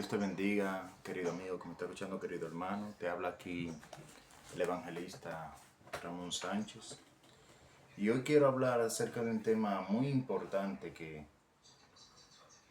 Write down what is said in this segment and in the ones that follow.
Dios te bendiga, querido amigo que me está escuchando, querido hermano. Te habla aquí el evangelista Ramón Sánchez. Y hoy quiero hablar acerca de un tema muy importante que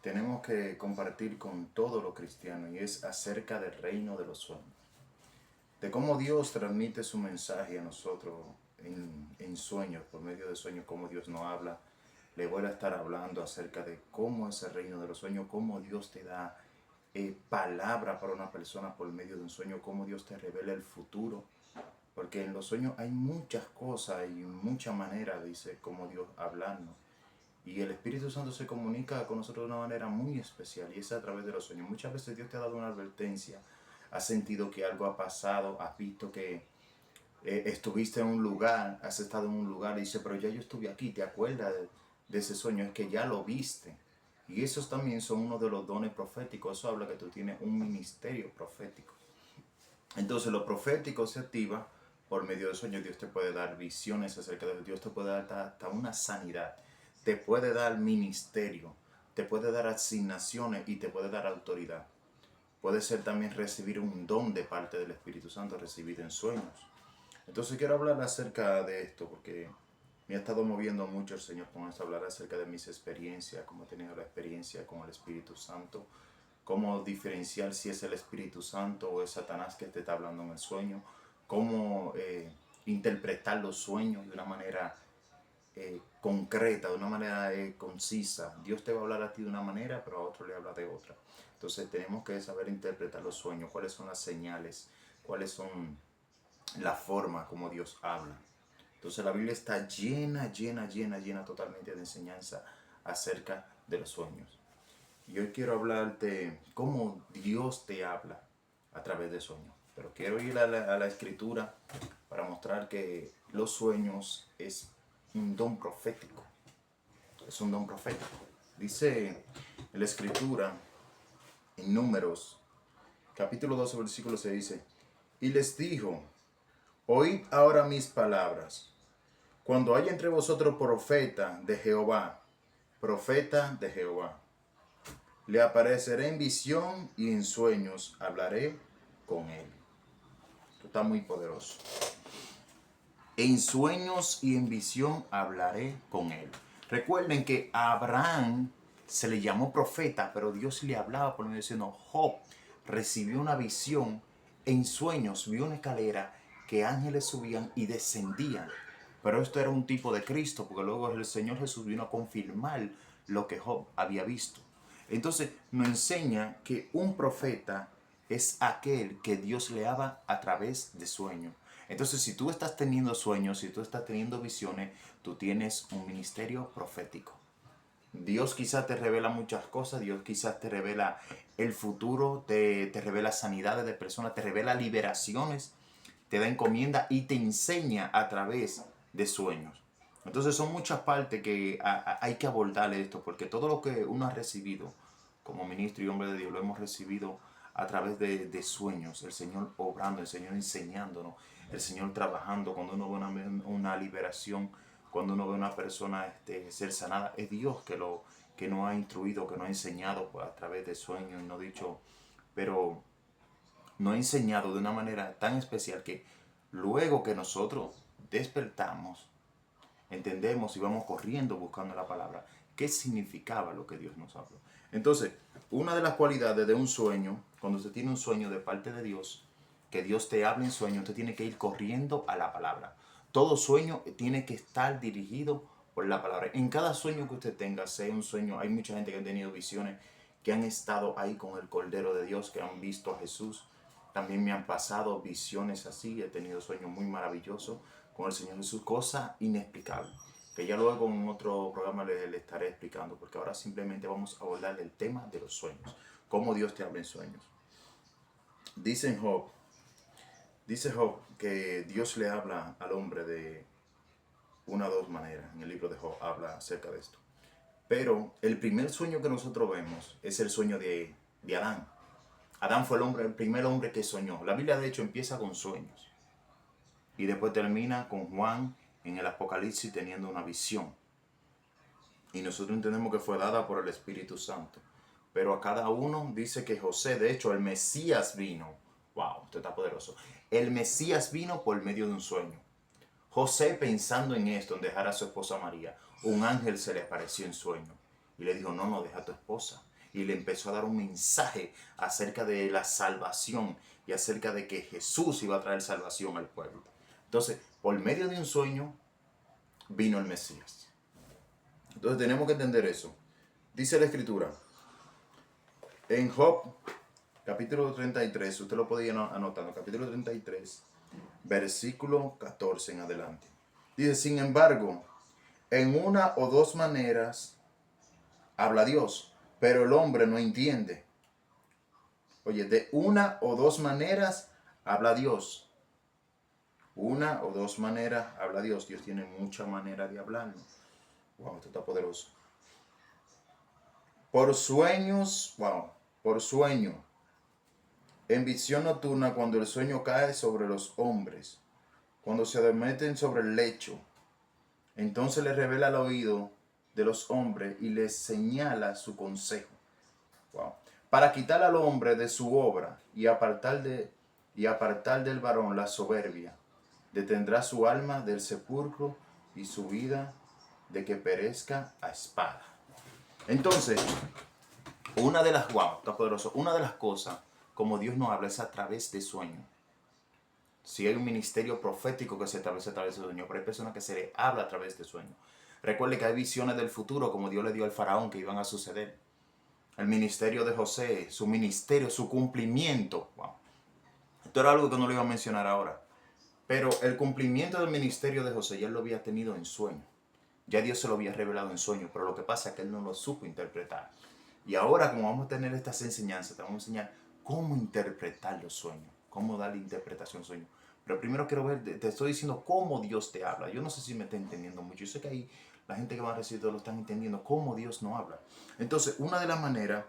tenemos que compartir con todos los cristianos, y es acerca del reino de los sueños. De cómo Dios transmite su mensaje a nosotros en sueños, por medio de sueños, cómo Dios nos habla. Le voy a estar hablando acerca de cómo es el reino de los sueños, cómo Dios te da palabra para una persona por medio de un sueño, cómo Dios te revela el futuro. Porque en los sueños hay muchas cosas y muchas maneras, dice, como Dios hablarnos. Y el Espíritu Santo se comunica con nosotros de una manera muy especial, y es a través de los sueños. Muchas veces Dios te ha dado una advertencia, has sentido que algo ha pasado, has visto que estuviste en un lugar, has estado en un lugar y dice, pero ya yo estuve aquí, ¿te acuerdas de ese sueño? Es que ya lo viste. Y esos también son uno de los dones proféticos. Eso habla que tú tienes un ministerio profético. Entonces lo profético se activa por medio de sueños. Dios te puede dar visiones acerca de Dios. Dios te puede dar hasta una sanidad. Te puede dar ministerio. Te puede dar asignaciones y te puede dar autoridad. Puede ser también recibir un don de parte del Espíritu Santo recibido en sueños. Entonces quiero hablar acerca de esto porque me ha estado moviendo mucho el Señor con esto, hablar acerca de mis experiencias, cómo he tenido la experiencia con el Espíritu Santo, cómo diferenciar si es el Espíritu Santo o es Satanás que te está hablando en el sueño, cómo interpretar los sueños de una manera concreta, de una manera concisa. Dios te va a hablar a ti de una manera, pero a otro le habla de otra. Entonces tenemos que saber interpretar los sueños, cuáles son las señales, cuáles son la forma como Dios habla. Entonces la Biblia está llena totalmente de enseñanza acerca de los sueños. Y hoy quiero hablarte cómo Dios te habla a través de sueños. Pero quiero ir a la escritura para mostrar que los sueños es un don profético. Es un don profético. Dice en la escritura, en Números, capítulo 12, versículo 6, dice, y les dijo, oíd ahora mis palabras. Cuando haya entre vosotros profeta de Jehová, le apareceré en visión y en sueños hablaré con él. Esto está muy poderoso. En sueños y en visión hablaré con él. Recuerden que a Abraham se le llamó profeta, pero Dios le hablaba por medio diciendo, Job recibió una visión en sueños, vio una escalera que ángeles subían y descendían. Pero esto era un tipo de Cristo, porque luego el Señor Jesús vino a confirmar lo que Job había visto. Entonces nos enseña que un profeta es aquel que Dios le habla a través de sueños. Entonces, si tú estás teniendo sueños, si tú estás teniendo visiones, tú tienes un ministerio profético. Dios quizás te revela muchas cosas, Dios quizás te revela el futuro, te revela sanidades de personas, te revela liberaciones, te da encomienda y te enseña a través de sueños. Entonces son muchas partes que hay que abordar esto, porque todo lo que uno ha recibido como ministro y hombre de Dios lo hemos recibido a través de sueños, el Señor obrando, el Señor enseñándonos, el Señor trabajando. Cuando uno ve una liberación, cuando uno ve a una persona ser sanada, es Dios que nos ha instruido, que nos ha enseñado a través de sueños, y no dicho, pero nos ha enseñado de una manera tan especial que luego que nosotros despertamos, entendemos y vamos corriendo buscando la palabra, qué significaba lo que Dios nos habló. Entonces, una de las cualidades de un sueño, cuando usted tiene un sueño de parte de Dios, que Dios te hable en sueño, usted tiene que ir corriendo a la palabra. Todo sueño tiene que estar dirigido por la palabra. En cada sueño que usted tenga, sea un sueño, hay mucha gente que ha tenido visiones, que han estado ahí con el Cordero de Dios, que han visto a Jesús. También me han pasado visiones así, he tenido sueños muy maravillosos con el Señor Jesús, cosa inexplicable, que ya luego en otro programa le estaré explicando, porque ahora simplemente vamos a abordar el tema de los sueños, cómo Dios te habla en sueños. Dice Job que Dios le habla al hombre de una o dos maneras. En el libro de Job habla acerca de esto. Pero el primer sueño que nosotros vemos es el sueño de Adán. Adán fue el primer hombre que soñó. La Biblia de hecho empieza con sueños y después termina con Juan en el Apocalipsis teniendo una visión. Y nosotros entendemos que fue dada por el Espíritu Santo. pero a cada uno dice que José, de hecho, el Mesías vino. Wow, esto está poderoso. El Mesías vino por medio de un sueño. José, pensando en esto, en dejar a su esposa María, un ángel se le apareció en sueño y le dijo, no, deja a tu esposa. Y le empezó a dar un mensaje acerca de la salvación y acerca de que Jesús iba a traer salvación al pueblo. Entonces, por medio de un sueño, vino el Mesías. Entonces tenemos que entender eso. Dice la Escritura, en Job, capítulo 33, usted lo podía anotar, capítulo 33, versículo 14 en adelante. Dice, sin embargo, en una o dos maneras habla Dios, pero el hombre no entiende. Oye, de una o dos maneras habla Dios. Una o dos maneras habla Dios. Dios tiene muchas maneras de hablarnos. Wow, esto está poderoso. Por sueños, wow, por sueño. En visión nocturna, cuando el sueño cae sobre los hombres, cuando se adormecen sobre el lecho, entonces le revela al oído de los hombres y les señala su consejo. Wow. Para quitar al hombre de su obra y apartar del varón la soberbia, detendrá su alma del sepulcro y su vida de que perezca a espada. Entonces, una de las cosas como Dios nos habla es a través de sueños. Si hay un ministerio profético que se establece a través de sueños, pero hay personas que se le habla a través de sueños. Recuerde que hay visiones del futuro, como Dios le dio al faraón, que iban a suceder. El ministerio de José, su ministerio, su cumplimiento. Wow. Esto era algo que no lo iba a mencionar ahora. Pero el cumplimiento del ministerio de José ya él lo había tenido en sueño. Ya Dios se lo había revelado en sueño, pero lo que pasa es que él no lo supo interpretar. Y ahora, como vamos a tener estas enseñanzas, te vamos a enseñar cómo interpretar los sueños, cómo darle interpretación al sueño. Pero primero quiero ver, te estoy diciendo cómo Dios te habla. Yo no sé si me está entendiendo mucho. Yo sé que ahí la gente que va a recibir todo lo están entendiendo cómo Dios no habla. Entonces, una de las maneras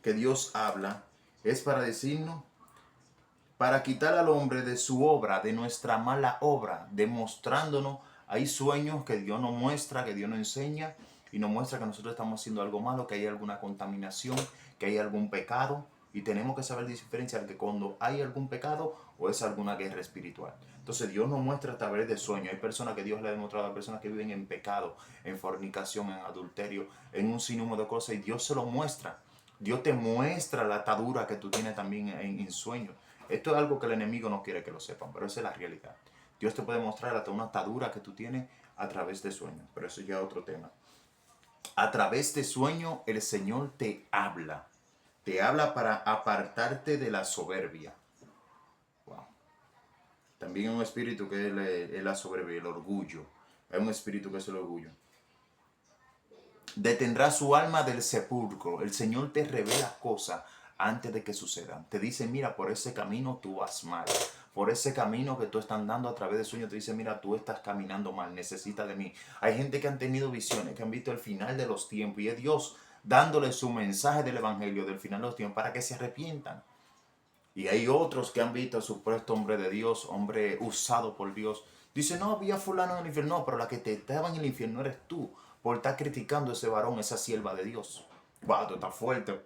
que Dios habla es para decirnos, para quitar al hombre de su obra, de nuestra mala obra, demostrándonos, hay sueños que Dios nos muestra, que Dios nos enseña y nos muestra que nosotros estamos haciendo algo malo, que hay alguna contaminación, que hay algún pecado, y tenemos que saber diferenciar que cuando hay algún pecado o es alguna guerra espiritual. Entonces Dios nos muestra a través de sueños. Hay personas que Dios le ha demostrado a personas que viven en pecado, en fornicación, en adulterio, en un sinnúmero de cosas, y Dios se lo muestra. Dios te muestra la atadura que tú tienes también en sueños. Esto es algo que el enemigo no quiere que lo sepan, pero esa es la realidad. Dios te puede mostrar hasta una atadura que tú tienes a través de sueños, pero eso ya es otro tema. A través de sueño el Señor te habla. Te habla para apartarte de la soberbia. Wow. También hay un espíritu que es la soberbia, el orgullo. Hay un espíritu que es el orgullo. Detendrá su alma del sepulcro. El Señor te revela cosas antes de que sucedan. Te dice, mira, por ese camino tú vas mal. Por ese camino que tú estás andando a través de sueños, te dice, mira, tú estás caminando mal, necesitas de mí. Hay gente que han tenido visiones, que han visto el final de los tiempos, y es Dios dándole su mensaje del evangelio del final de los tiempos para que se arrepientan. Y hay otros que han visto a supuesto hombre de Dios, hombre usado por Dios. Dice, no, había fulano en el infierno. No, pero la que te estaba en el infierno eres tú, por estar criticando a ese varón, esa sierva de Dios. Wow, tú estás fuerte.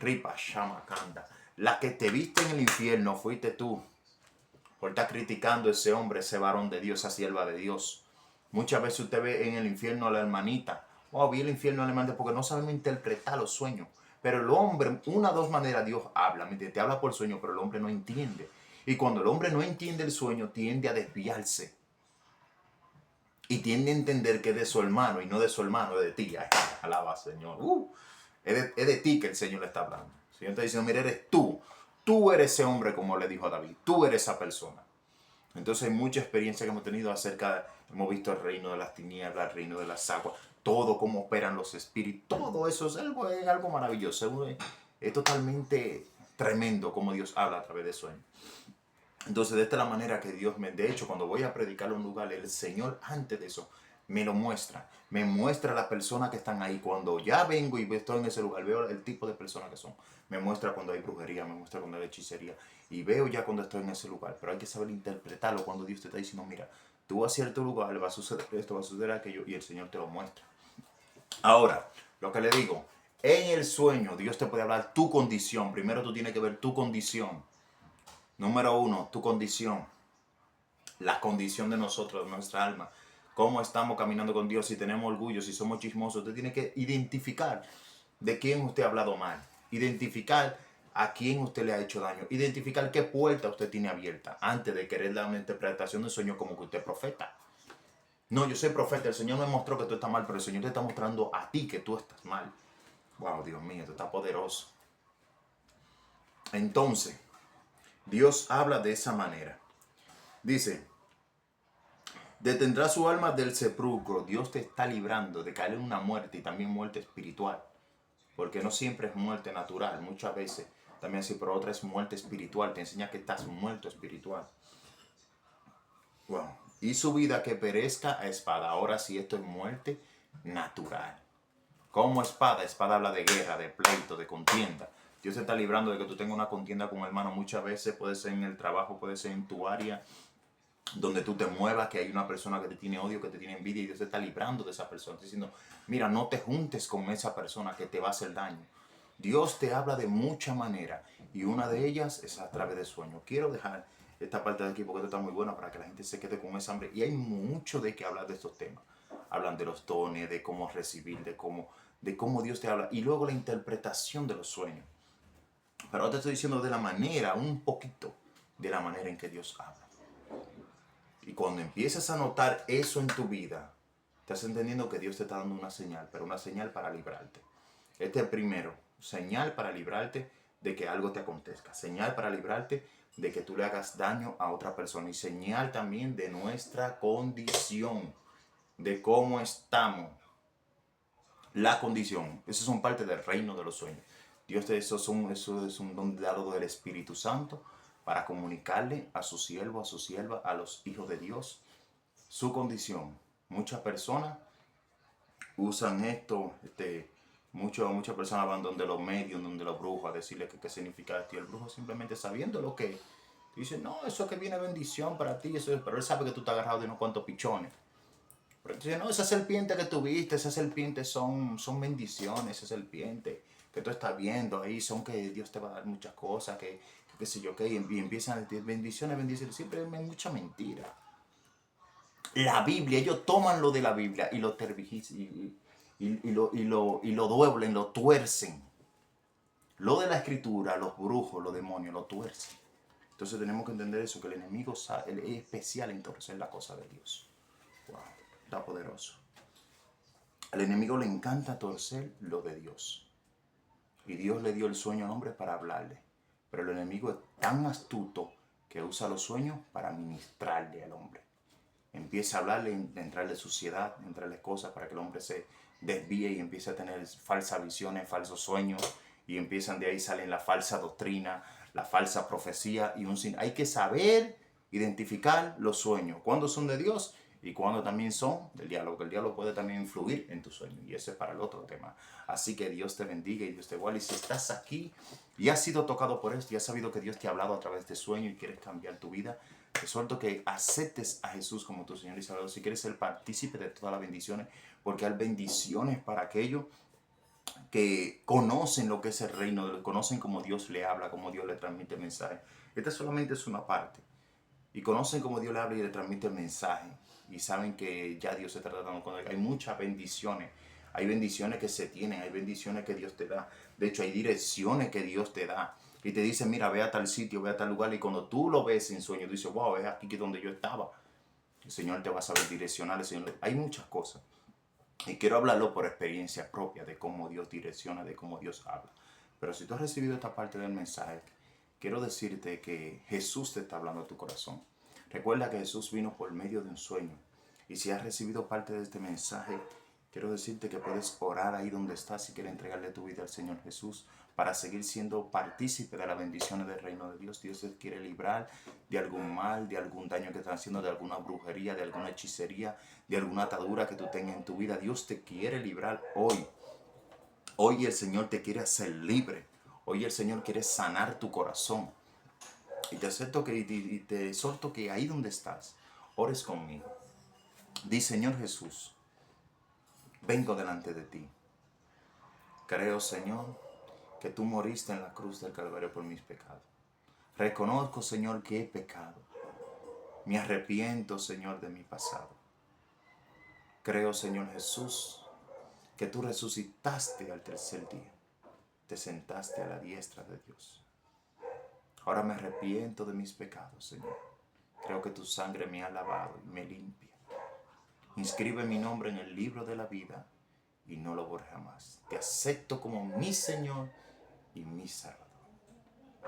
Ripa, Shama, Kanda. La que te viste en el infierno fuiste tú, por estar criticando a ese hombre, ese varón de Dios, esa sierva de Dios. Muchas veces usted ve en el infierno a la hermanita. Wow, vi el infierno a la hermanita porque no sabemos interpretar los sueños. Pero el hombre, una o dos maneras Dios habla. Te habla por sueño, pero el hombre no entiende. Y cuando el hombre no entiende el sueño, tiende a desviarse. Y tiende a entender que es de su hermano y no de su hermano, es de ti. Ay, alaba, Señor. Es de ti que el Señor le está hablando. El Señor está diciendo, mira, eres tú. Tú eres ese hombre, como le dijo a David. Tú eres esa persona. Entonces hay mucha experiencia que hemos tenido acerca, hemos visto el reino de las tinieblas, el reino de las aguas, todo cómo operan los espíritus, todo eso es algo maravilloso, es totalmente tremendo cómo Dios habla a través de sueños. Entonces de esta es la manera que Dios de hecho cuando voy a predicar a un lugar, el Señor antes de eso me lo muestra, me muestra las personas que están ahí. Cuando ya vengo y estoy en ese lugar, veo el tipo de personas que son, me muestra cuando hay brujería, me muestra cuando hay hechicería, y veo ya cuando estoy en ese lugar, pero hay que saber interpretarlo cuando Dios te está diciendo, mira, tú vas a cierto lugar, va a suceder esto, va a suceder aquello, y el Señor te lo muestra. Ahora, lo que le digo, En el sueño, Dios te puede hablar tu condición. Primero tú tienes que ver tu condición. Número uno, tu condición. La condición de nosotros, de nuestra alma. Cómo estamos caminando con Dios, si tenemos orgullo, si somos chismosos. Usted tiene que identificar de quién usted ha hablado mal. Identificar a quién usted le ha hecho daño. Identificar qué puerta usted tiene abierta antes de querer dar una interpretación del sueño como que usted es profeta. No, yo soy profeta. El Señor me mostró que tú estás mal, pero el Señor te está mostrando a ti que tú estás mal. Wow, Dios mío, esto está poderoso. Entonces, Dios habla de esa manera. Dice, detendrá su alma del sepulcro. Dios te está librando de caer en una muerte y también muerte espiritual. Porque no siempre es muerte natural. Muchas veces también así, pero otra es muerte espiritual. Te enseña que estás muerto espiritual. Wow. Y su vida que perezca a espada. Ahora sí, esto es muerte natural. Como espada, espada habla de guerra, de pleito, de contienda. Dios te está librando de que tú tengas una contienda con un hermano. Muchas veces puede ser en el trabajo, puede ser en tu área donde tú te muevas, que hay una persona que te tiene odio, que te tiene envidia, y Dios te está librando de esa persona, diciendo, mira, no te juntes con esa persona que te va a hacer daño. Dios te habla de muchas maneras, y una de ellas es a través del sueño. Quiero dejar esta parte de aquí porque esto está muy buena para que la gente se quede con esa hambre, y hay mucho de qué hablar de estos temas. Hablan de los dones, de cómo recibir, de cómo Dios te habla, y luego la interpretación de los sueños. Pero ahora te estoy diciendo de la manera, un poquito, de la manera en que Dios habla. Y cuando empiezas a notar eso en tu vida, estás entendiendo que Dios te está dando una señal, pero una señal para librarte. Este es el primero, señal para librarte de que algo te acontezca, señal para librarte de que tú le hagas daño a otra persona y señal también de nuestra condición, de cómo estamos. La condición, eso son parte del reino de los sueños. Dios te eso es un don dado del Espíritu Santo para comunicarle a su siervo, a su sierva, a los hijos de Dios, su condición. Muchas personas usan esto, muchas personas van donde los medios, donde los brujos, a decirle que qué significa esto. Y el brujo simplemente sabiendo lo que dice, no, eso es que viene bendición para ti, eso es, pero él sabe que tú estás agarrado de unos cuantos pichones. Pero entonces, no, esa serpiente que tuviste, esas serpientes son bendiciones, esa serpiente que tú estás viendo ahí, son que Dios te va a dar muchas cosas, que qué sé yo, que y empiezan a decir bendiciones, bendiciones, siempre hay mucha mentira. La Biblia, ellos toman lo de la Biblia y lo tergiversan y lo dueblen, lo tuercen. Lo de la escritura, los brujos, los demonios, lo tuercen. Entonces tenemos que entender eso, que el enemigo es especial en torcer la cosa de Dios. Wow, está poderoso. Al enemigo le encanta torcer lo de Dios. Y Dios le dio el sueño al hombre para hablarle. Pero el enemigo es tan astuto que usa los sueños para ministrarle al hombre. Empieza a hablarle, entrarle suciedad, entrarle cosas para que el hombre se desvíe y empiece a tener falsas visiones, falsos sueños, y empiezan de ahí, salen la falsa doctrina, la falsa profecía y un sin. Hay que saber identificar los sueños, cuándo son de Dios y cuándo también son del diablo, porque el diablo puede también influir en tu sueño, y ese es para el otro tema. Así que Dios te bendiga y Dios te guarde. Y si estás aquí y has sido tocado por esto y has sabido que Dios te ha hablado a través de sueño y quieres cambiar tu vida, te suelto que aceptes a Jesús como tu Señor y Salvador si quieres ser partícipe de todas las bendiciones, porque hay bendiciones para aquellos que conocen lo que es el reino, conocen cómo Dios le habla, cómo Dios le transmite el mensaje. Esta solamente es una parte. Y conocen cómo Dios le habla y le transmite el mensaje. Y saben que ya Dios se está tratando con él. Hay muchas bendiciones. Hay bendiciones que se tienen, hay bendiciones que Dios te da. De hecho, hay direcciones que Dios te da. Y te dice, mira, ve a tal sitio, ve a tal lugar. Y cuando tú lo ves en sueño, tú dices, wow, es aquí que es donde yo estaba. El Señor te va a saber direccionar. El Señor. Hay muchas cosas. Y quiero hablarlo por experiencia propia de cómo Dios direcciona, de cómo Dios habla. Pero si tú has recibido esta parte del mensaje, quiero decirte que Jesús te está hablando a tu corazón. Recuerda que Jesús vino por medio de un sueño. Y si has recibido parte de este mensaje, quiero decirte que puedes orar ahí donde estás y quieres entregarle tu vida al Señor Jesús para seguir siendo partícipe de las bendiciones del reino de Dios. Dios te quiere librar de algún mal, de algún daño que están haciendo, de alguna brujería, de alguna hechicería, de alguna atadura que tú tengas en tu vida. Dios te quiere librar hoy. Hoy el Señor te quiere hacer libre. Hoy el Señor quiere sanar tu corazón. Y te exhorto que ahí donde estás, ores conmigo. Di, Señor Jesús, vengo delante de ti. Creo, Señor, que tú moriste en la cruz del Calvario por mis pecados. Reconozco, Señor, que he pecado. Me arrepiento, Señor, de mi pasado. Creo, Señor Jesús, que tú resucitaste al tercer día. Te sentaste a la diestra de Dios. Ahora me arrepiento de mis pecados, Señor. Creo que tu sangre me ha lavado y me limpia. Inscribe mi nombre en el libro de la vida y no lo borre jamás. Te acepto como mi Señor y mi Salvador.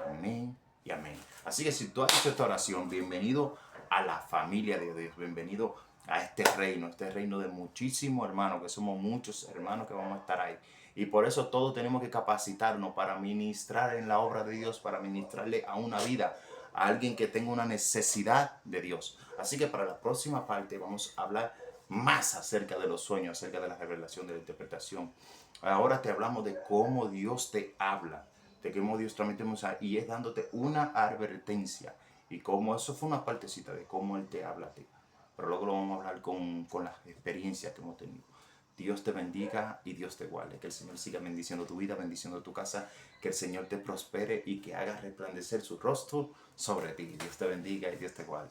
Amén y amén. Así que si tú has hecho esta oración, bienvenido a la familia de Dios. Bienvenido a este reino de muchísimos hermanos, que somos muchos hermanos que vamos a estar ahí. Y por eso todos tenemos que capacitarnos para ministrar en la obra de Dios, para ministrarle a una vida, a alguien que tenga una necesidad de Dios. Así que para la próxima parte vamos a hablar más acerca de los sueños, acerca de la revelación, de la interpretación. Ahora te hablamos de cómo Dios te habla, de cómo Dios transmite y es dándote una advertencia. Y cómo eso fue una partecita de cómo Él te habla a ti. Pero luego lo vamos a hablar con las experiencias que hemos tenido. Dios te bendiga y Dios te guarde. Que el Señor siga bendiciendo tu vida, bendiciendo tu casa. Que el Señor te prospere y que haga resplandecer su rostro sobre ti. Dios te bendiga y Dios te guarde.